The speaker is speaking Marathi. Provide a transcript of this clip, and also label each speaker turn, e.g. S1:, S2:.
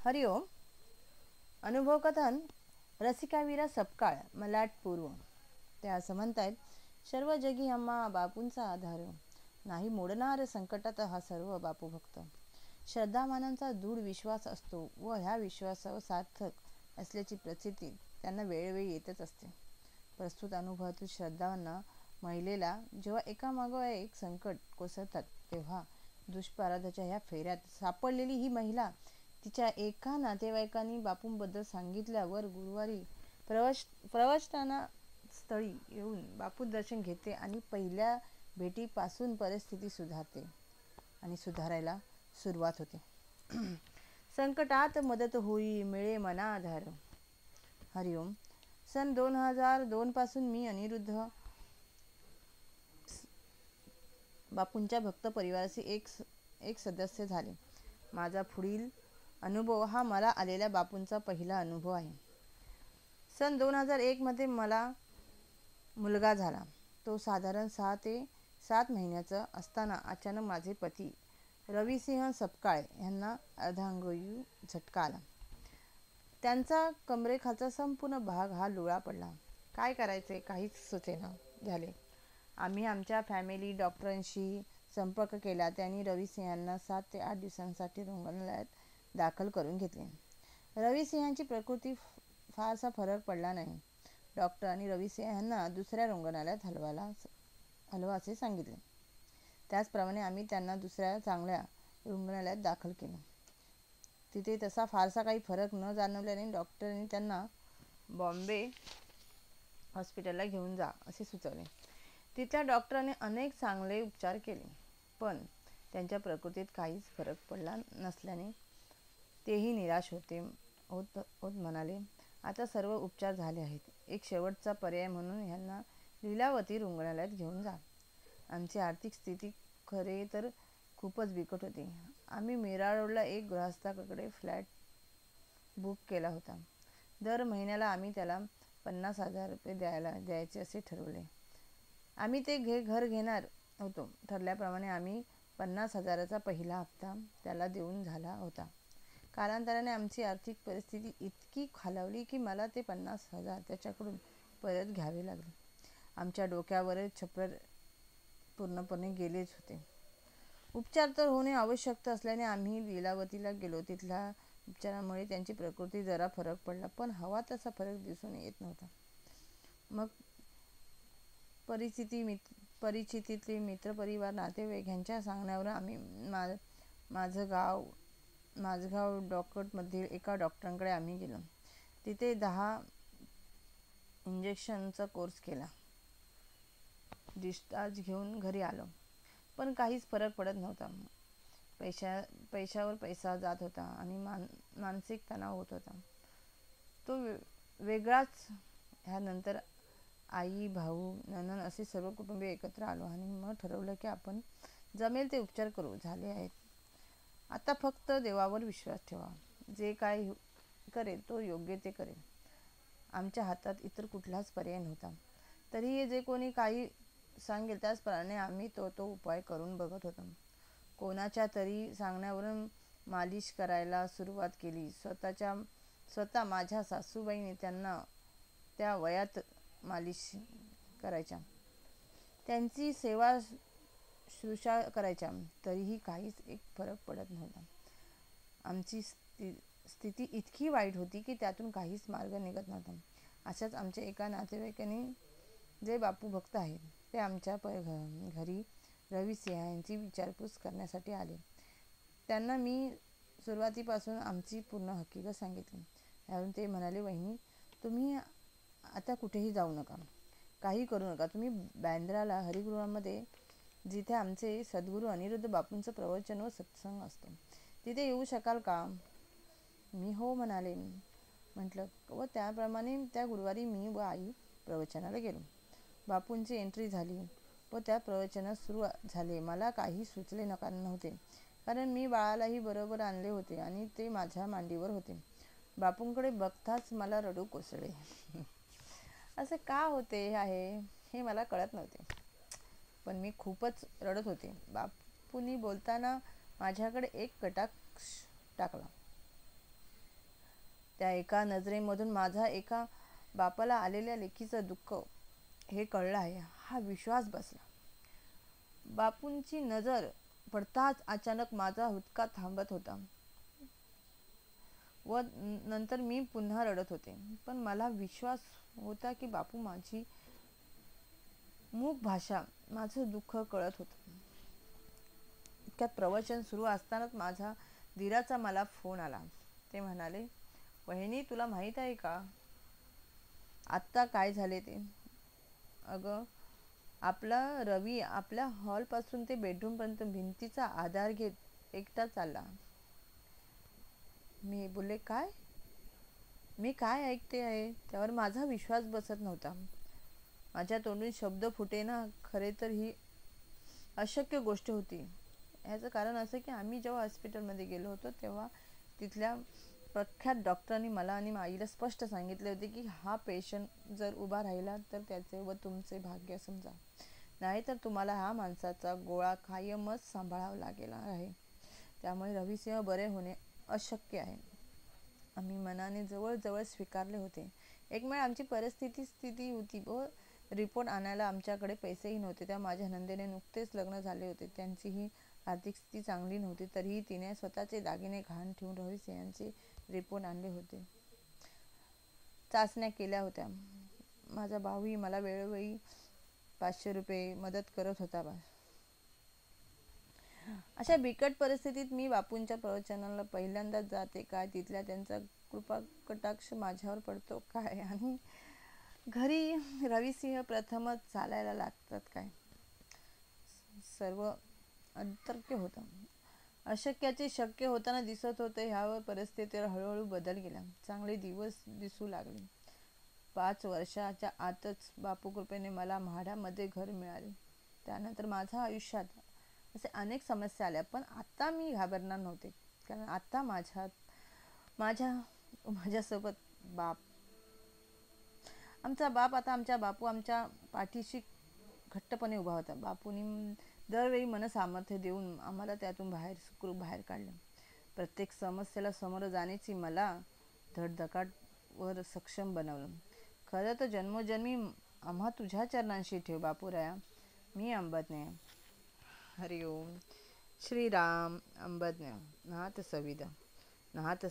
S1: हरिओम. अनुभव कथन रसिकावीरा सपकाळ मलाट पूर्व. ते असं म्हणतायत, सर्व जगी आम्हा बापूंचा आधार, नाही मोडणार संकटात हा सर्व बापू भक्त. श्रद्धामानांचा दृढ विश्वास असतो व ह्या विश्वासावर सार्थक असल्याची प्रचिती त्यांना वेळोवेळी येतच असते. प्रस्तुत अनुभवातील श्रद्धावांना महिलेला जेव्हा एकामागोमाग एक संकट कोसळतात तेव्हा दुष्प्रारब्धाच्या ह्या फेऱ्यात सापडलेली ही महिला तिच्या एका नातेवाईकांनी बापूंबद्दल सांगितल्यावर गुरुवारी प्रवचना स्थळी येऊन बापू दर्शन घेते आणि पहिल्या भेटीपासून परिस्थिती सुधारते आणि सुधारायला सुरुवात होते. संकटात मदत होई मिळे मना आधार. हरिओम. सन 2002 पासून मी अनिरुद्ध बापूंच्या भक्त परिवाराचे एक सदस्य झाले. माझा पुढील अनुभव हा मला आलेल्या बापूंचा पहिला अनुभव आहे. सन 2001 मध्ये मला मुलगा झाला. तो साधारण 6 ते 7 महिन्याचा असताना अचानक माझे पती रविसिंह सपकाळ यांना अर्धांगवायू झटका आला. त्यांचा कमरेखालचा संपूर्ण भाग हा लुळा पडला. काय करायचे काहीच सुचेना झाले. आम्ही आमच्या फॅमिली डॉक्टरांशी संपर्क केला. त्यांनी रविसिंहांना 7 ते 8 दिवसांसाठी रुग्णालयात दाखल करून घेतले. रविसिंहांची प्रकृती फारसा फरक पडला नाही. डॉक्टरांनी रविसिंहांना दुसऱ्या रुग्णालयात हलवा असे सांगितले. त्याचप्रमाणे आम्ही त्यांना दुसऱ्या चांगल्या रुग्णालयात दाखल केले. तिथे तसा फारसा काही फरक न जाणवल्याने डॉक्टरांनी त्यांना बॉम्बे हॉस्पिटलला घेऊन जा असे सुचवले. तिथल्या डॉक्टरांनी अनेक चांगले उपचार केले, पण त्यांच्या प्रकृतीत काहीच फरक पडला नसल्याने तेही निराश होत म्हणाले, आता सर्व उपचार झाले आहेत. एक शेवटचा पर्याय म्हणून ह्यांना लीलावती रुग्णालयात घेऊन जा. आमची आर्थिक स्थिती खरे तर खूपच बिकट होती. आम्ही मीरा रोडला एक गृहस्थाकडे फ्लॅट बुक केला होता. दर महिन्याला आम्ही त्याला 50,000 रुपये द्यायचे असे ठरवले. आम्ही ते घर घेणार होतो. ठरल्याप्रमाणे आम्ही 50,000चा पहिला हप्ता त्याला देऊन झाला होता. कालांतराने आमची आर्थिक परिस्थिती इतकी खालावली की मला ते 50,000 त्याच्याकडून परत घ्यावे लागले. आमच्या डोक्यावरच छप्पर पूर्णपणे गेलेच होते. उपचार तर होणे आवश्यक असल्याने आम्ही लीलावतीला गेलो. तिथल्या उपचारामुळे त्यांची प्रकृती जरा फरक पडला, पण हवा तसा फरक दिसून येत नव्हता. मग परिचितीतले मित्रपरिवार नातेवाईक ह्यांच्या सांगण्यावर आम्ही माझगाव डॉकटमधील एका डॉक्टरांकडे आम्ही गेलो. तिथे 10 इंजेक्शनचा कोर्स केला. डिस्चार्ज घेऊन घरी आलो, पण काहीच फरक पडत नव्हता. पैशावर पैसा जात होता आणि मानसिक तणाव होत होता तो वेगळाच. ह्यानंतर आई, भाऊ, नणंद असे सर्व कुटुंबीय एकत्र आलो आणि मग ठरवलं की आपण जमेल ते उपचार करू. झाले आहेत. आता फक्त देवावर विश्वास ठेवा. जे काय करेल तो योग्य ते करेल. आमच्या हातात इतर कुठलाच पर्याय नव्हता. तरीही जे कोणी काही सांगेल त्याचप्रमाणे आम्ही तो उपाय करून बघत होतो. कोणाच्या तरी सांगण्यावरून मालिश करायला सुरुवात केली. स्वतः माझ्या सासूबाईंनी त्यांना त्या वयात मालिश करायच्या, त्यांची सेवा शुश्रूषा करायच्या, तरीही काहीच एक फरक पडत नव्हता. आमची स्थिती इतकी वाईट होती की त्यातून काहीच मार्ग निघत नव्हता. अशाच आमच्या एका नातेवाईकांनी, जे बापू भक्त आहेत, ते आमच्या घरी रविसिंहांची विचारपूस करण्यासाठी आले. त्यांना मी सुरुवातीपासून आमची पूर्ण हकीकत सांगितली. यावरून ते म्हणाले, वहिनी, तुम्ही आता कुठेही जाऊ नका, काही करू नका. तुम्ही बँद्राला हरिगृहामध्ये, जिथे आमचे सद्गुरू अनिरुद्ध बापूंचं प्रवचन व सत्संग असतो, तिथे येऊ शकाल का? मी हो म्हणाले. व त्याप्रमाणे त्या गुरुवारी मी व आई प्रवचनाला गेलो. बापूंची एंट्री झाली व त्या प्रवचनास सुरू झाले. मला काही सुचले नव्हते, कारण मी बाळालाही बरोबर आणले होते आणि ते माझ्या मांडीवर होते. बापूंकडे बघताच मला रडू कोसळले. असे का होते आहे हे मला कळत नव्हते, पण मी खूपच रडत होते. बापूंनी बोलताना माझ्याकडे एक कटाक्ष टाकला. त्या एका नजरेमधून माझा एका बापाला आलेल्या लेकीचं दुःख हे कळलं आहे. हा विश्वास बसला. बापूंची नजर पडताच अचानक माझा हुदका थांबत होता व नंतर मी पुन्हा रडत होते. पण मला विश्वास होता की बापू माझी मूक भाषा, माझं दुःख कळत होतं. इतक्यात प्रवचन सुरू असतानाच माझा धीराचा मला फोन आला. ते म्हणाले, वहिनी तुला माहीत आहे का आत्ता काय झाले ते? अगं, आपला रवी आपल्या हॉलपासून ते बेडरूमपर्यंत भिंतीचा आधार घेत एकटा चालला. मी बोलले, काय? मी काय ऐकते आहे? त्यावर माझा विश्वास बसत नव्हता. माझ्या तोंडून शब्द फुटेना. खरे तर ही अशक्य गोष्ट होती. याचं कारण असं की आम्ही जेव्हा हॉस्पिटलमध्ये गेलो होतो तेव्हा तिथल्या प्रख्यात डॉक्टरांनी मला आणि आईला स्पष्ट सांगितले होते की हा पेशंट जर उभा राहिला तर त्याचे व तुमचे भाग्य समजा, नाहीतर तुम्हाला हा माणसाचा गोळा कायमच सांभाळावा लागेल आहे. त्यामुळे रविसिंह बरे होणे अशक्य आहे. आम्ही मनाने जवळजवळ स्वीकारले होते. एक वेळ आमची स्थिती होती व रिपोर्ट आणायला आमच्याकडे पैसेही नव्हते. त्या माझ्या नंदेने नुकतेच लग्न झाले होते. त्यांचीही आर्थिक स्थिती चांगली नव्हती. तरीही तिने स्वतःचे दागिने गहाण ठेवून रविसिंहांचे रिपोर्ट आणले होते. चाचण्या केल्या होत्या. माझा भाऊही मला वेळोवेळी 500 रुपये मदत करत होता. अशा बिकट परिस्थितीत मी बापूंच्या प्रवचनाला पहिल्यांदाच जाते काय, तिथल्या त्यांचा कृपा कटाक्ष माझ्यावर पडतो काय, आणि घरी रविसिंह प्रथमच चालायला लागतात काय, सर्व अतर्क्य होतं. अशक्याचे शक्य होताना दिसत होते. ह्यावर परिस्थितीवर हळूहळू बदल गेला. चांगले दिवस दिसू लागले. 5 वर्षाच्या आतच बापू कृपेने मला म्हाडामध्ये घर मिळाले. त्यानंतर माझ्या आयुष्यात असे अनेक समस्या आल्या, पण आता मी घाबरणार नव्हते. कारण आता माझ्यासोबत आमचा बापू आमच्या पाठीशी घट्टपणे उभा होता. बापूंनी दरवेळी मनसामर्थ्य देऊन आम्हाला त्यातून सुखरूप बाहेर काढलं. प्रत्येक समस्येला सामोरं जाण्याची मला धडधाकट वर सक्षम बनवलं. खरं तर जन्मोजन्मी आम्हा तुझ्या चरणांशी ठेव बापूराया. मी अंबज्ञ. हरिओम. श्रीराम. अंबज्ञ. नाथ सविदा. नाथ